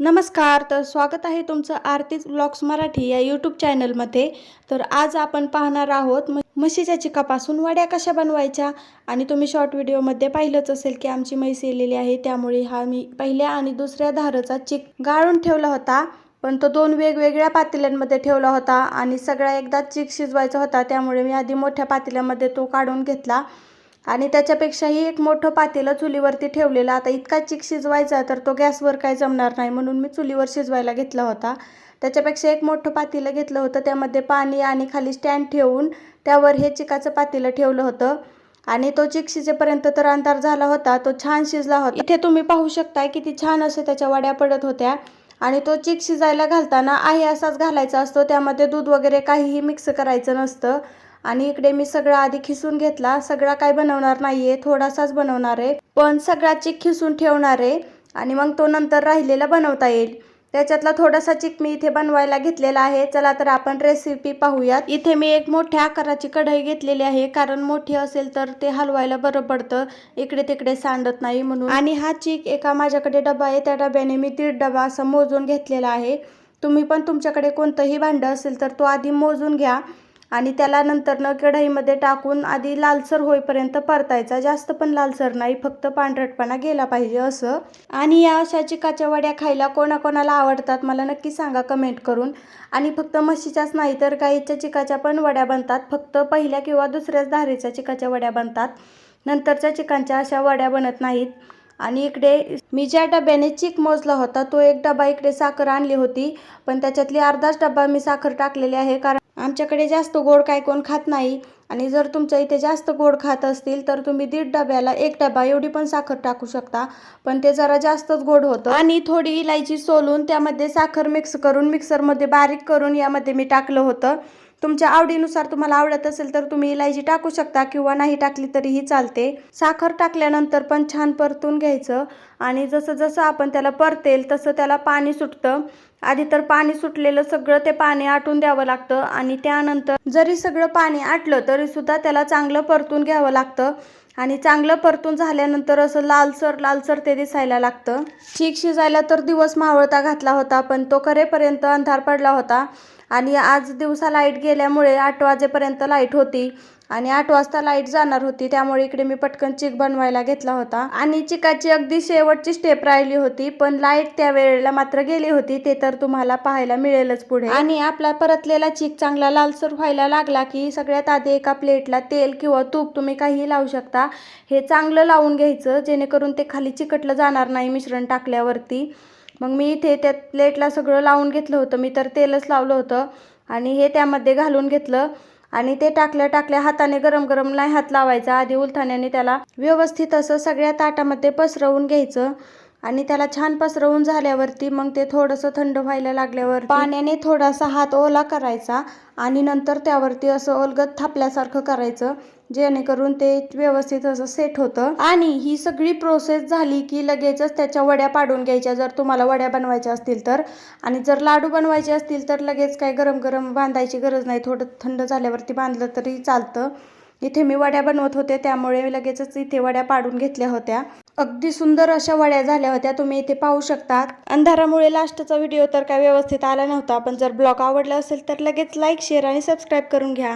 नमस्कार. तर स्वागत आहे तुमचं आरतीच व्लॉग्स मराठी या यूट्यूब चॅनलमध्ये. तर आज आपण पाहणार आहोत म्हशीच्या चिकापासून वड्या कशा बनवायच्या. आणि तुम्ही शॉर्ट व्हिडिओमध्ये पाहिलंच असेल की आमची म्हैस येलेली आहे, त्यामुळे हा मी पहिल्या आणि दुसऱ्या धाराचा चिक गाळून ठेवला होता. पण तो दोन वेगवेगळ्या पातेल्यांमध्ये ठेवला होता आणि सगळा एकदा चिक शिजवायचा होता, त्यामुळे मी आधी मोठ्या पातेल्यामध्ये तो काढून घेतला आणि त्याच्यापेक्षाही एक मोठं पातेलं चुलीवरती ठेवलेलं. आता इतका चिक शिजवायचा तर तो गॅसवर काय जमणार नाही, म्हणून मी चुलीवर शिजवायला घेतला होता. त्याच्यापेक्षा एक मोठं पातेलं घेतलं होतं, त्यामध्ये पाणी आणि खाली स्टँड ठेवून त्यावर हे चिकाचं पातेलं ठेवलं होतं. आणि तो चिक शिजेपर्यंत तर अंधार झाला होता, तो छान शिजला होता. इथे तुम्ही पाहू शकताय किती छान असे त्याच्या वड्या पडत होत्या. आणि तो चिक शिजायला घालताना आहे असाच घालायचा असतो, त्यामध्ये दूध वगैरे काहीही मिक्स करायचं नसतं. आणि इकडे मी सगळा आधी खिसून घेतला. सगळा काय बनवणार नाहीये, थोडासाच बनवणार आहे, पण सगळा चिक खिसून ठेवणार आहे आणि मग तो नंतर राहिलेला बनवता येईल. त्याच्यातला थोडासा चिक मी इथे बनवायला घेतलेला आहे. चला तर आपण रेसिपी पाहूयात. इथे मी एक मोठ्या आकाराची कढई घेतलेली आहे, कारण मोठी असेल तर ते हलवायला बरं पडतं, इकडे तिकडे सांडत नाही म्हणून. आणि हा चिक एका माझ्याकडे डबा आहे, त्या डब्याने मी 1.5 डबा असं मोजून घेतलेला आहे. तुम्ही पण तुमच्याकडे कोणतंही भांडं असेल तर तो आधी मोजून घ्या आणि त्याला नंतर कढईमध्ये टाकून आधी लालसर होईपर्यंत परतायचा. जास्त पण लालसर नाही, फक्त पांढरटपणा गेला पाहिजे असं. आणि या अशा चिकाच्या वड्या खायला कोणाकोणाला आवडतात मला नक्की सांगा कमेंट करून. आणि फक्त म्हशीच्याच नाही तर गाईच्या चिकाच्या पण वड्या बनतात. फक्त पहिल्या किंवा दुसऱ्याच धारेच्या चिकाच्या वड्या बनतात, नंतरच्या चिकांच्या अशा वड्या बनत नाहीत. आणि इकडे मी ज्या डब्याने चिक मोजला होता तो एक डबा इकडे साखर आणली होती, पण त्याच्यातली अर्धाच डबा मी साखर टाकलेली आहे, कारण आमच्याकडे जास्त गोड काय कोण खात नाही. आणि जर तुमच्या इथे जास्त गोड खात असतील तर तुम्ही 1.5 डब्याला 1 डबा एवढी पण साखर टाकू शकता, पण ते जरा जास्तच गोड होतं. आणि थोडी इलायची सोलून त्यामध्ये साखर मिक्स करून मिक्सरमध्ये बारीक करून यामध्ये मी टाकलं होतं. तुमच्या आवडीनुसार तुम्हाला आवडत असेल तर तुम्ही इलायची टाकू शकता किंवा नाही टाकली तरीही चालते. साखर टाकल्यानंतर पण छान परतून घ्यायचं आणि जसं जसं आपण त्याला परतेल तसं त्याला पाणी सुटतं. आधी तर पाणी सुटलेलं सगळं ते पाणी आटून द्यावं लागतं आणि त्यानंतर जरी सगळं पाणी आटलं तरी सुद्धा त्याला चांगलं परतून घ्यावं लागतं. आणि चांगलं परतून झाल्यानंतर असं लालसर लालसर ते दिसायला लागतं. चिक शिजायला तर दिवस मावळता घातला होता, पण तो करेपर्यंत अंधार पडला होता. आणि आज दिवसा लाईट गेल्यामुळे 8 वाजेपर्यंत लाईट होती आणि 8 वाजता लाईट जाणार होती, त्यामुळे इकडे मी पटकन चिक बनवायला घेतला होता. आणि चिकाची अगदी शेवटची स्टेप राहिली होती, पण लाईट त्या वेळेला मात्र गेली होती, ते तर तुम्हाला पाहायला मिळेलच पुढे. आणि आपला परतलेला चिक चांगला लालसर व्हायला लागला की सगळ्यात आधी एका प्लेटला तेल किंवा तूप तुम्ही काहीही लावू शकता, हे चांगलं लावून घ्यायचं, जेणेकरून ते खाली चिकटलं जाणार नाही मिश्रण टाकल्यावरती. मग मी इथे त्या प्लेटला सगळं लावून घेतलं होतं, मी तर तेलच लावलं होतं आणि हे त्यामध्ये घालून घेतलं. आणि ते टाकल्या टाकल्या हाताने गरम गरम नाही हात लावायचा, आधी उलथाण्याने त्याला व्यवस्थित असं सगळ्या ताटामध्ये पसरवून घ्यायचं. आणि त्याला छान पसरवून झाल्यावरती मग ते थोडंसं थंड व्हायला लागल्यावर पाण्याने थोडासा हात ओला करायचा आणि नंतर त्यावरती असं ओलगत थापल्यासारखं करायचं, जेणेकरून ते व्यवस्थित असं सेट होतं. आणि ही सगळी प्रोसेस झाली की लगेचच त्याच्या वड्या पाडून घ्यायच्या, जर तुम्हाला वड्या बनवायच्या असतील तर. आणि जर लाडू बनवायचे असतील तर लगेच काय गरम गरम बांधायची गरज नाही, थोडं थंड झाल्यावरती बांधलं तरी चालतं. इथे मी वड्या बनवत होते, त्यामुळे लगेचच इथे वड्या पाडून घेतल्या होत्या. अगदी सुंदर अशा वड्या झाल्या होत्या, तुम्ही इथे पाहू शकता. अंधारामुळे लास्टचा व्हिडिओ तर काय व्यवस्थित आला नव्हता, पण जर ब्लॉग आवडला असेल तर लगेच लाईक शेअर आणि सबस्क्राईब करून घ्या.